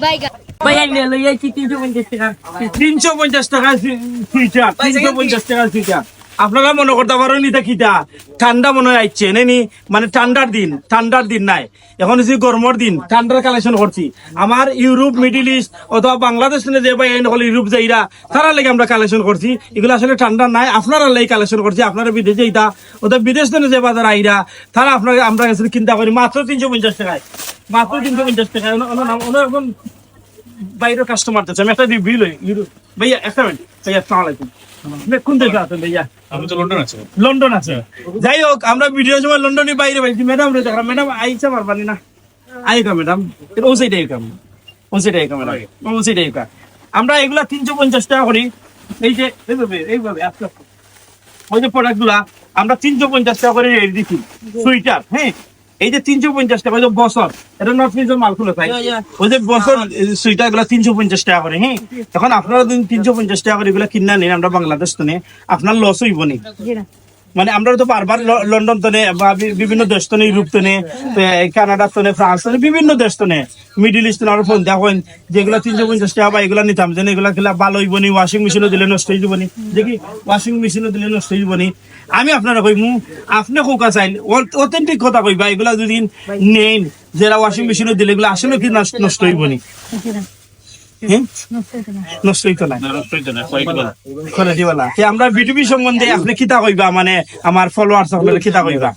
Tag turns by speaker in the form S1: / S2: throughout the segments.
S1: ভাইয়া নিয়ে লইয়া কি 350 টাকা 350 টাকা সুইটার 350 টাকা সুইটার আপনারা মনে করতে পারেন এটা কিটা ঠান্ডা মনে আইছে নেনি মানে ঠান্ডার দিন নাই এখন হচ্ছে গরমের দিন ঠান্ডার কালেকশন করছি আমার ইউরোপ মিডল ইস্ট অথবা বাংলাদেশ যে ভাই হল ইউরোপ যাইরা তারা লাগে আমরা কালেকশন করছি এগুলো আসলে ঠান্ডা নাই আপনারা লাগে কালেকশন করছি আপনারা বিদেশে যাইতা অথবা বিদেশ যে বাজার আইরা তারা আপনারা আমরা চিন্তা করি মাত্র 350 টাকায় মাত্র 350 টাকায় এখন বাইরের কাস্টমার আছে আমি একটা রিভিউ লই ভাইয়া একটা মিনিট ভাইয়া আসসালামু আলাইকুম কোন দেশে আছেন ভাইয়া
S2: আমি তো লন্ডন আছে
S1: যাই হোক আমরা ভিডিও সময় লন্ডনের বাইরে পাইছি ম্যাডাম রে দেখা ম্যাডাম আইসা পারবানি না আইকা ম্যাডাম ও সেটাই কাম ম্যাডাম ও সেটাই কাম আমরা এগুলা 350 টাকা করি এই যে এইভাবে আস্তে আস্তে ওই যে প্রোডাক্টগুলা আমরা 350 টাকা করে রেট দিচ্ছি সুইটার হ্যাঁ এই যে 350 টাকা বছর এটা নর্থ ইস্টের মাল খুলে পাই ওই যে বছর সুইটার গুলা 350 টাকা করে হ্যাঁ এখন আপনারা যদি 350 টাকা করে এগুলা কিনা নেন আমরা বাংলাদেশ তো আপনার লস হইব নি মানে আমরা তো বারবার লন্ডন তো বা বিভিন্ন দেশ তো ইউরোপ তো কানাডা তো ফ্রান্স তো বিভিন্ন দেশ তো মিডিল ইস্ট আমরা ফোন দেখেন যেগুলা 350 টাকা বা এগুলা নিতাম যে এগুলা খেলা ভালো হইব নি ওয়াশিং মেশিনও দিলে নষ্ট হয়ে যাব নি দেখি ওয়াশিং মেশিনও দিলে নষ্ট হয়ে যাব নি আমি আপনারা কইমু আপনি কোকা চাইল অথেন্টিক কথা কইবা এগুলা যদি নেন যারা ওয়াশিং মেশিনও দিলে এগুলা আসলে কি নষ্ট হইব নি আমরা বিটুবি সম্বন্ধে আপনি কিতা কইবা মানে আমার ফলোয়ার্স সকলে কিতা কইবা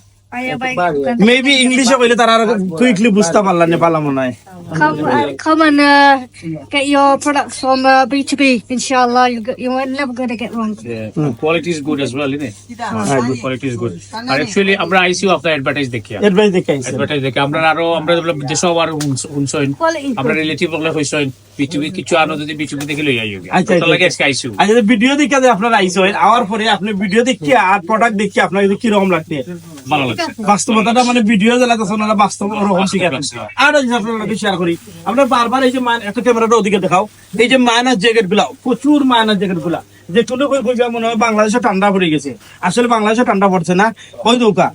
S1: মেবি ইংলিশে কইলে তারা কুইকলি বুঝতে পারলাম না পারলাম মনে হয়
S3: Come and get your products from B2B. Inshallah, you're never going to get wrong.
S2: Quality is good as well, isn't it? Good quality is good. And actually, আমরা আইসিও আপনার অ্যাডভার্টাইজ দেখি অ্যাডভার্টাইজ দেখি আমরা আরো আমরা যেসব আর শুনছইন আমরা রিলেটিভ বলে হইছইন বিটুবি কিছু আনো যদি বিটুবি দেখে লই আইও আচ্ছা লাগে আজকে আইসিও
S1: আচ্ছা ভিডিও দেখে যে আপনারা আইসইন আওয়ার পরে আপনি ভিডিও দেখি আর প্রোডাক্ট দেখি আপনার কি রকম লাগছে
S2: ভালো লাগছে
S1: বাস্তবতাটা মানে ভিডিও জ্বালাতে শোনা বাস্তব রকম শিখাচ্ছে আর আপনারা শেয়ার করি আমরা বারবার এই যে একটা ক্যামেরাটা ওদিকে দেখাও এই যে মাইনাস জ্যাকেট গুলা প্রচুর মাইনাস জ্যাকেট গুলা যে কোনো মনে হয় বাংলাদেশে ঠান্ডা পড়ে গেছে আসলে বাংলাদেশে ঠান্ডা পড়ছে না ওই দৌকা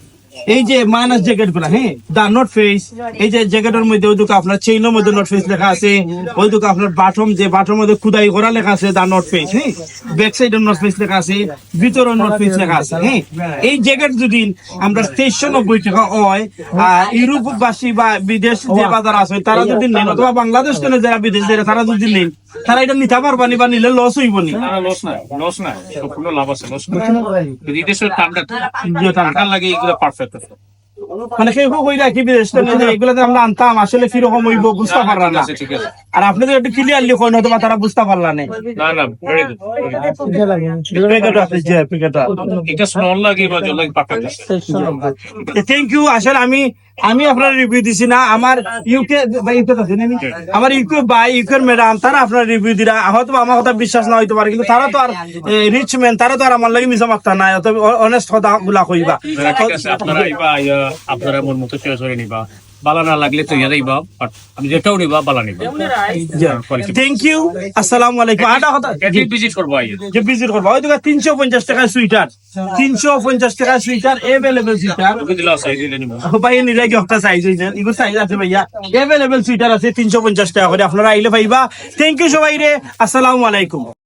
S1: এই যে মাইনাস জ্যাকেট গুলা হ্যাঁ দা নট ফেস এই যে জ্যাকেটের মধ্যে ওই দুটো আপনার চেইনের মধ্যে নট ফেস লেখা আছে ওই দুটো আপনার বাটম যে বাটম মধ্যে খুদাই করা লেখা আছে দা নট ফেস হ্যাঁ ব্যাক সাইডের নট ফেস লেখা আছে ভিতরের নট ফেস লেখা আছে হ্যাঁ এই জ্যাকেট যদি আমরা 390 টাকা হয় ইউরোপবাসী বা বিদেশ যে বাজার আছে তারা যদি নেন অথবা বাংলাদেশ থেকে যারা বিদেশ যারা তারা যদি নেন তারা এটা নিতে পারবানি বা নিলে লস হইব নি
S2: লস না সম্পূর্ণ লাভ আছে লস না যদি দেশের ঠান্ডা লাগে এগুলো পারফেক্ট
S1: মানে কেউ কইরা কি বিদেশ থেকে এগুলাতে আমরা আনতাম আসলে কি রকম হইব বুঝতে পারলাম না আর আপনি তো একটু ক্লিয়ারলি কইন হয়তো তারা বুঝতে পারলা না
S2: না ভেরি গুড এটা স্মল লাগে বা জল লাগে পারফেক্ট আছে
S1: থ্যাংক ইউ আসলে আমি আপনার রিভিউ দিছি না আমার ইউকে বা ইউকে আছে না আমার ইউকে বা ইউকের ম্যাডাম তারা আপনার রিভিউ দিরা হয়তো আমার কথা বিশ্বাস না হইতে পারে কিন্তু তারা তো আর রিচ ম্যান তারা তো আর আমার লাগে মিছা মাত্রা নাই অত অনেস্ট কথা গুলা কইবা
S2: ঠিক আছে আপনারা আপনারা মন মতো চয়েস করে নিবা বালা না লাগলে তো ইয়ারাইবা আমি যেটাও নিবা বালা নিবা
S1: থ্যাংক ইউ আসসালামু আলাইকুম আটা কথা
S2: ভিজিট করবো
S1: যে ভিজিট করবো হয়তো 350 টাকা সুইটার 350 টাকা সুইটার अवेलेबल সুইটার ভাই নিরা কি একটা সাইজ হইছে ইগো সাইজ আছে ভাইয়া अवेलेबल সুইটার আছে 350 টাকা করে আপনারা আইলে পাইবা থ্যাংক ইউ সবাই রে আসসালামু আলাইকুম